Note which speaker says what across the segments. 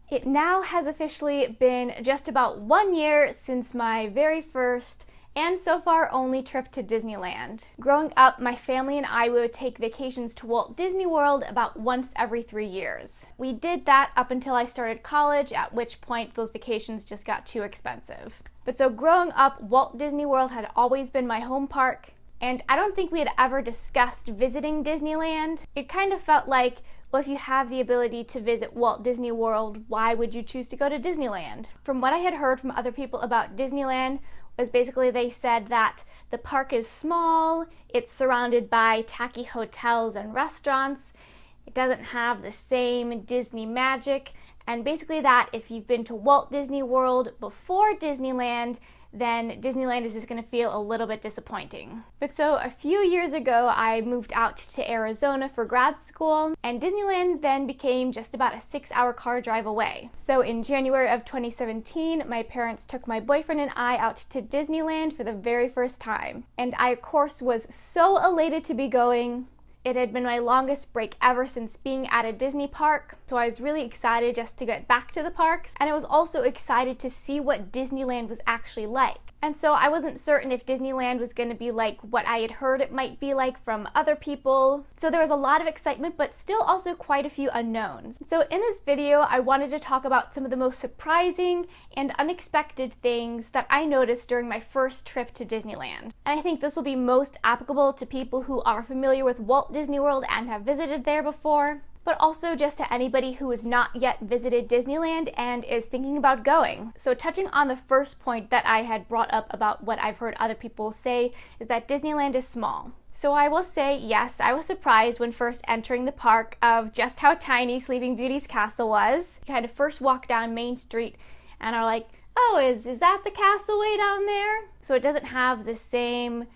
Speaker 1: It now has officially been just about 1 year since my very first and so far only trip to Disneyland. Growing up, my family and I would take vacations to Walt Disney World about once every 3 years. We did that up until I started college, at which point those vacations just got too expensive. But so growing up, Walt Disney World had always been my home park, and I don't think we had ever discussed visiting Disneyland. It kind of felt like, well, if you have the ability to visit Walt Disney World, why would you choose to go to Disneyland? From what I had heard from other people about Disneyland was basically they said that the park is small, it's surrounded by tacky hotels and restaurants, it doesn't have the same Disney magic, and basically that if you've been to Walt Disney World before Disneyland, then Disneyland is just going to feel a little bit disappointing. But so a few years ago, I moved out to Arizona for grad school, and Disneyland then became just about a 6-hour car drive away. So in January of 2017, my parents took my boyfriend and I out to Disneyland for the very first time. And I, of course, was so elated to be going. It had been my longest break ever since being at a Disney park, so I was really excited just to get back to the parks, and I was also excited to see what Disneyland was actually like. And so I wasn't certain if Disneyland was going to be like what I had heard it might be like from other people. So there was a lot of excitement, but still also quite a few unknowns. So in this video, I wanted to talk about some of the most surprising and unexpected things that I noticed during my first trip to Disneyland. And I think this will be most applicable to people who are familiar with Walt Disney World and have visited there before, but also just to anybody who has not yet visited Disneyland and is thinking about going. So touching on the first point that I had brought up about what I've heard other people say is that Disneyland is small. So I will say, yes, I was surprised when first entering the park of just how tiny Sleeping Beauty's castle was. You kind of first walk down Main Street and are like, oh, is that the castle way down there? So it doesn't have the same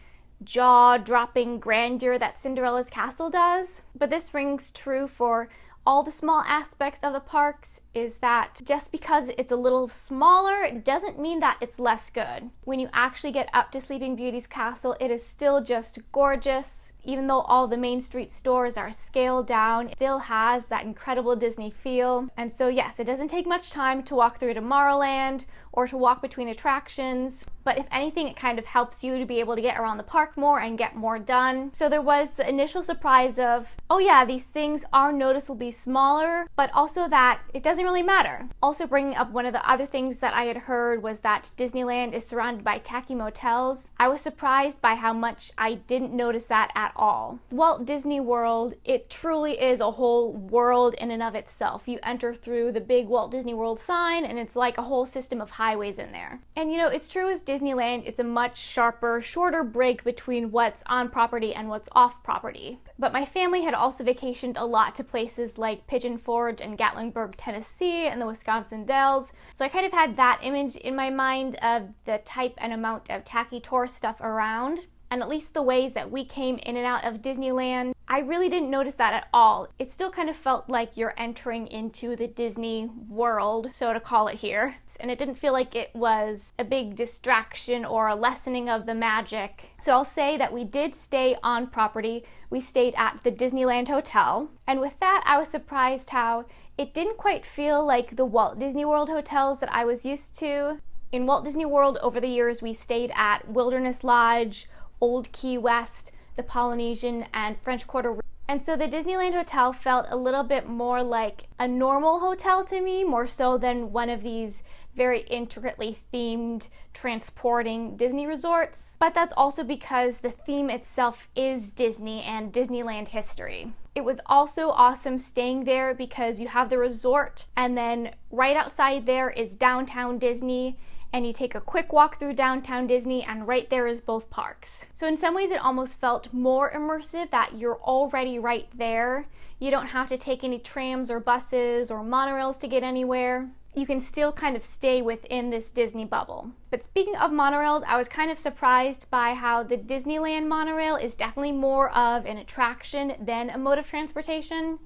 Speaker 1: jaw-dropping grandeur that Cinderella's castle does. But this rings true for all the small aspects of the parks, is that just because it's a little smaller, it doesn't mean that it's less good. When you actually get up to Sleeping Beauty's castle, it is still just gorgeous. Even though all the Main Street stores are scaled down, it still has that incredible Disney feel. And so yes, it doesn't take much time to walk through Tomorrowland or to walk between attractions, but if anything, it kind of helps you to be able to get around the park more and get more done. So there was the initial surprise of, oh yeah, these things are noticeably smaller, but also that it doesn't really matter. Also bringing up one of the other things that I had heard was that Disneyland is surrounded by tacky motels. I was surprised by how much I didn't notice that at all. Walt Disney World, it truly is a whole world in and of itself. You enter through the big Walt Disney World sign and it's like a whole system of highways in there. And you know, it's true with Disneyland, it's a much sharper, shorter break between what's on property and what's off property. But my family had also vacationed a lot to places like Pigeon Forge and Gatlinburg, Tennessee, and the Wisconsin Dells. So I kind of had that image in my mind of the type and amount of tacky tourist stuff around. And at least the ways that we came in and out of Disneyland, I really didn't notice that at all. It still kind of felt like you're entering into the Disney world, so to call it here. And it didn't feel like it was a big distraction or a lessening of the magic. So I'll say that we did stay on property. We stayed at the Disneyland Hotel. And with that, I was surprised how it didn't quite feel like the Walt Disney World hotels that I was used to. In Walt Disney World, over the years, we stayed at Wilderness Lodge, Old Key West, the Polynesian, and French Quarter. And so the Disneyland Hotel felt a little bit more like a normal hotel to me, more so than one of these very intricately themed transporting Disney resorts. But that's also because the theme itself is Disney and Disneyland history. It was also awesome staying there because you have the resort, and then right outside there is downtown Disney, and you take a quick walk through downtown Disney and right there is both parks. So in some ways it almost felt more immersive that you're already right there. You don't have to take any trams or buses or monorails to get anywhere. You can still kind of stay within this Disney bubble. But speaking of monorails, I was kind of surprised by how the Disneyland monorail is definitely more of an attraction than a mode of transportation.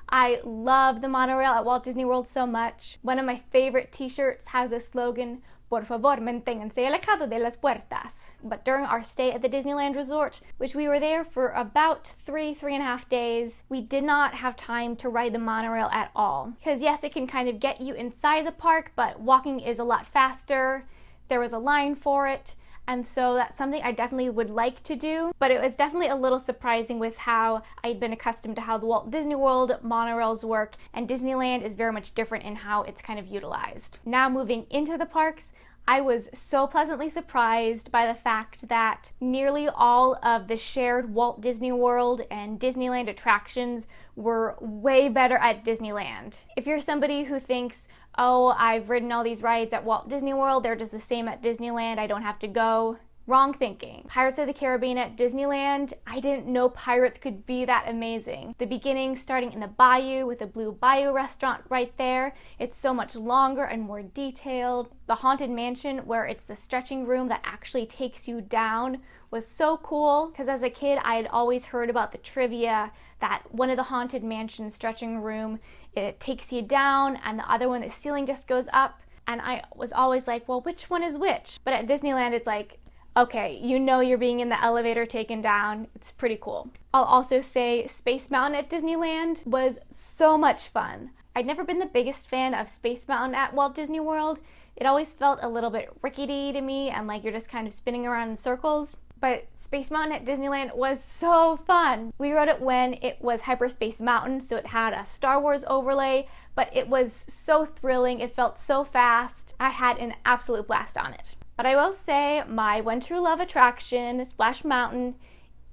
Speaker 1: I love the monorail at Walt Disney World so much. One of my favorite t-shirts has a slogan, Por favor, manténganse alejado de las puertas. But during our stay at the Disneyland Resort, which we were there for about 3.5 days, we did not have time to ride the monorail at all. Because yes, it can kind of get you inside the park, but walking is a lot faster. There was a line for it. And so that's something I definitely would like to do, but it was definitely a little surprising with how I'd been accustomed to how the Walt Disney World monorails work, and Disneyland is very much different in how it's kind of utilized. Now moving into the parks, I was so pleasantly surprised by the fact that nearly all of the shared Walt Disney World and Disneyland attractions were way better at Disneyland. If you're somebody who thinks, oh, I've ridden all these rides at Walt Disney World, they're just the same at Disneyland, I don't have to go. Wrong thinking. Pirates of the Caribbean at Disneyland, I didn't know pirates could be that amazing. The beginning starting in the bayou with the Blue Bayou restaurant right there, it's so much longer and more detailed. The Haunted Mansion, where it's the stretching room that actually takes you down, was so cool, because as a kid I had always heard about the trivia that one of the Haunted Mansion stretching room, it takes you down, and the other one, the ceiling just goes up, and I was always like, well, which one is which? But at Disneyland it's like, okay, you know you're being in the elevator taken down. It's pretty cool. I'll also say Space Mountain at Disneyland was so much fun. I'd never been the biggest fan of Space Mountain at Walt Disney World. It always felt a little bit rickety to me and like you're just kind of spinning around in circles. But Space Mountain at Disneyland was so fun. We rode it when it was Hyperspace Mountain, so it had a Star Wars overlay, but it was so thrilling. It felt so fast. I had an absolute blast on it. But I will say my one true love attraction, Splash Mountain,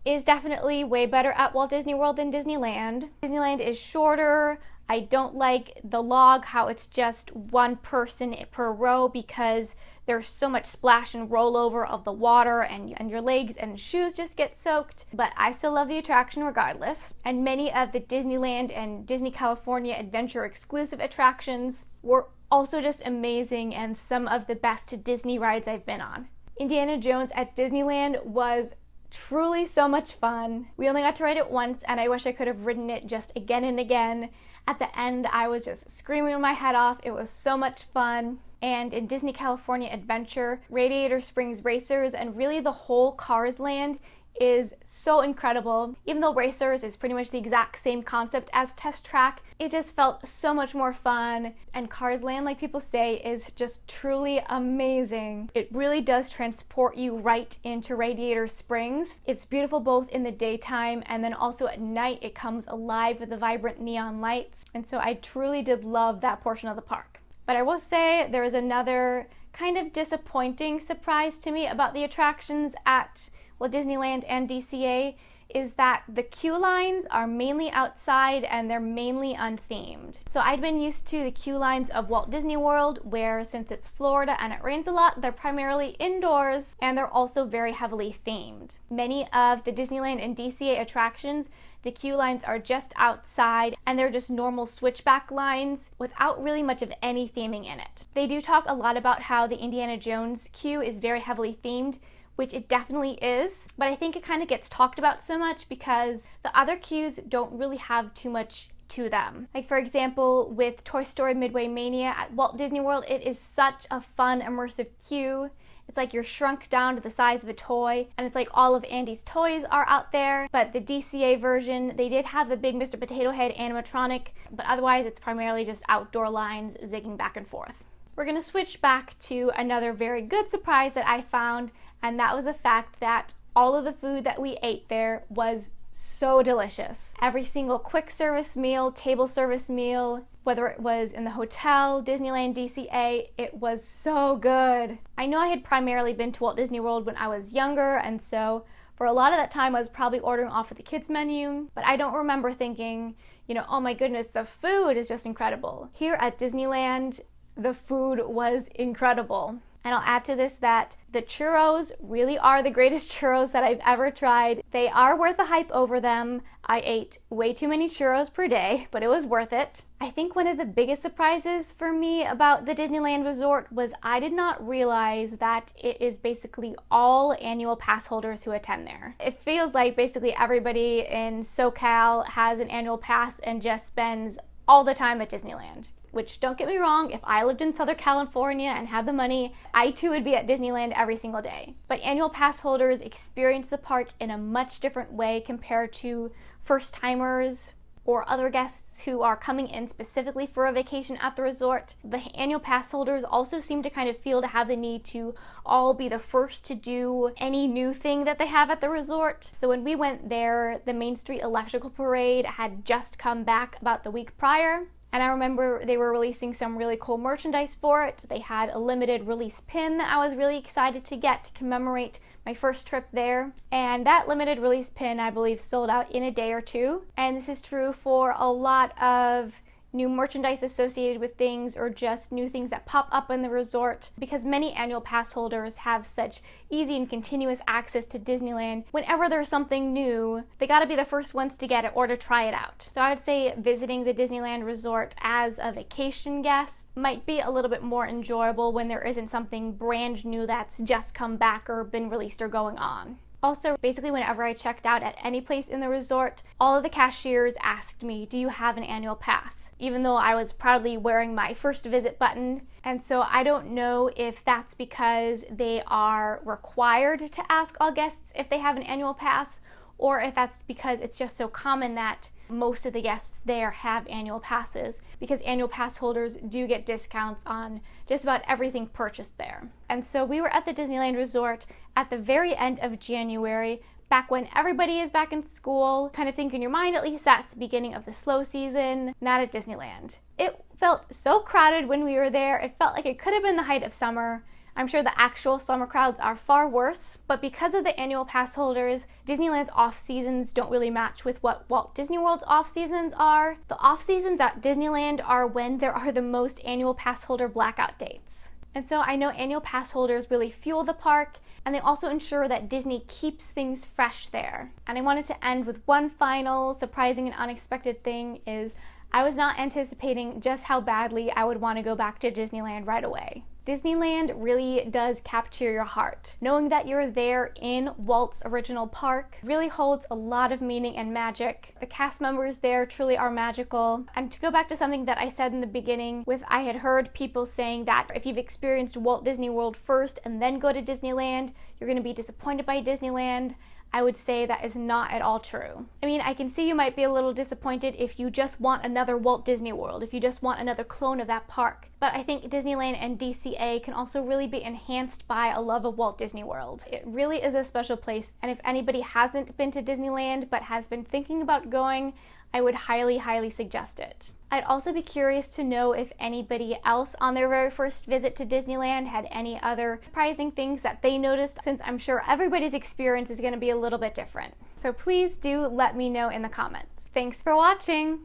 Speaker 1: is definitely way better at Walt Disney World than Disneyland. Disneyland is shorter. I don't like the log, how it's just one person per row, because there's so much splash and rollover of the water and your legs and shoes just get soaked. But I still love the attraction regardless. And many of the Disneyland and Disney California Adventure exclusive attractions were also just amazing and some of the best Disney rides I've been on. Indiana Jones at Disneyland was truly so much fun. We only got to ride it once and I wish I could have ridden it just again and again. At the end I was just screaming my head off. It was so much fun. And in Disney California Adventure, Radiator Springs Racers and really the whole Cars Land is so incredible. Even though Racers is pretty much the exact same concept as Test Track, it just felt so much more fun. And Cars Land, like people say, is just truly amazing. It really does transport you right into Radiator Springs. It's beautiful both in the daytime and then also at night it comes alive with the vibrant neon lights. And so I truly did love that portion of the park. But I will say there was another kind of disappointing surprise to me about the attractions at Disneyland and DCA is that the queue lines are mainly outside and they're mainly unthemed. So I'd been used to the queue lines of Walt Disney World, where since it's Florida and it rains a lot, they're primarily indoors and they're also very heavily themed. Many of the Disneyland and DCA attractions, the queue lines are just outside and they're just normal switchback lines without really much of any theming in it. They do talk a lot about how the Indiana Jones queue is very heavily themed, which it definitely is, but I think it kind of gets talked about so much because the other queues don't really have too much to them. Like for example, with Toy Story Midway Mania at Walt Disney World, it is such a fun, immersive queue. It's like you're shrunk down to the size of a toy, and it's like all of Andy's toys are out there. But the DCA version, they did have the big Mr. Potato Head animatronic, but otherwise it's primarily just outdoor lines zigging back and forth. We're gonna switch back to another very good surprise that I found, and that was the fact that all of the food that we ate there was so delicious. Every single quick service meal, table service meal, whether it was in the hotel, Disneyland, DCA, it was so good. I know I had primarily been to Walt Disney World when I was younger, and so for a lot of that time I was probably ordering off of the kids menu, but I don't remember thinking, you know, oh my goodness, the food is just incredible. Here at Disneyland, the food was incredible. And I'll add to this that the churros really are the greatest churros that I've ever tried. They are worth the hype over them. I ate way too many churros per day, but it was worth it. I think one of the biggest surprises for me about the Disneyland Resort was I did not realize that it is basically all annual pass holders who attend there. It feels like basically everybody in SoCal has an annual pass and just spends all the time at Disneyland. which don't get me wrong, if I lived in Southern California and had the money, I too would be at Disneyland every single day. But annual pass holders experience the park in a much different way compared to first-timers or other guests who are coming in specifically for a vacation at the resort. The annual pass holders also seem to kind of feel to have the need to all be the first to do any new thing that they have at the resort. So when we went there, the Main Street Electrical Parade had just come back about the week prior. And I remember they were releasing some really cool merchandise for it. They had a limited release pin that I was really excited to get to commemorate my first trip there. And that limited release pin, I believe, sold out in a day or two. And this is true for a lot of new merchandise associated with things or just new things that pop up in the resort, because many annual pass holders have such easy and continuous access to Disneyland. Whenever there's something new, they gotta be the first ones to get it or to try it out. So I would say visiting the Disneyland Resort as a vacation guest might be a little bit more enjoyable when there isn't something brand new that's just come back or been released or going on. Also, basically whenever I checked out at any place in the resort, all of the cashiers asked me, do you have an annual pass? Even though I was proudly wearing my first visit button. And so I don't know if that's because they are required to ask all guests if they have an annual pass, or if that's because it's just so common that most of the guests there have annual passes, because annual pass holders do get discounts on just about everything purchased there. And so we were at the Disneyland Resort at the very end of January, back when everybody is back in school. Kind of think in your mind, at least that's the beginning of the slow season, not at Disneyland. It felt so crowded when we were there. It felt like it could have been the height of summer. I'm sure the actual summer crowds are far worse, but because of the annual pass holders, Disneyland's off seasons don't really match with what Walt Disney World's off seasons are. The off seasons at Disneyland are when there are the most annual pass holder blackout dates. And so I know annual pass holders really fuel the park, and they also ensure that Disney keeps things fresh there. And I wanted to end with one final surprising and unexpected thing is I was not anticipating just how badly I would want to go back to Disneyland right away. Disneyland really does capture your heart. Knowing that you're there in Walt's original park really holds a lot of meaning and magic. The cast members there truly are magical. And to go back to something that I said in the beginning, I had heard people saying that if you've experienced Walt Disney World first and then go to Disneyland, you're going to be disappointed by Disneyland. I would say that is not at all true. I mean, I can see you might be a little disappointed if you just want another Walt Disney World, if you just want another clone of that park. But I think Disneyland and DCA can also really be enhanced by a love of Walt Disney World. It really is a special place, and if anybody hasn't been to Disneyland but has been thinking about going, I would highly, highly suggest it. I'd also be curious to know if anybody else on their very first visit to Disneyland had any other surprising things that they noticed, since I'm sure everybody's experience is going to be a little bit different. So please do let me know in the comments. Thanks for watching!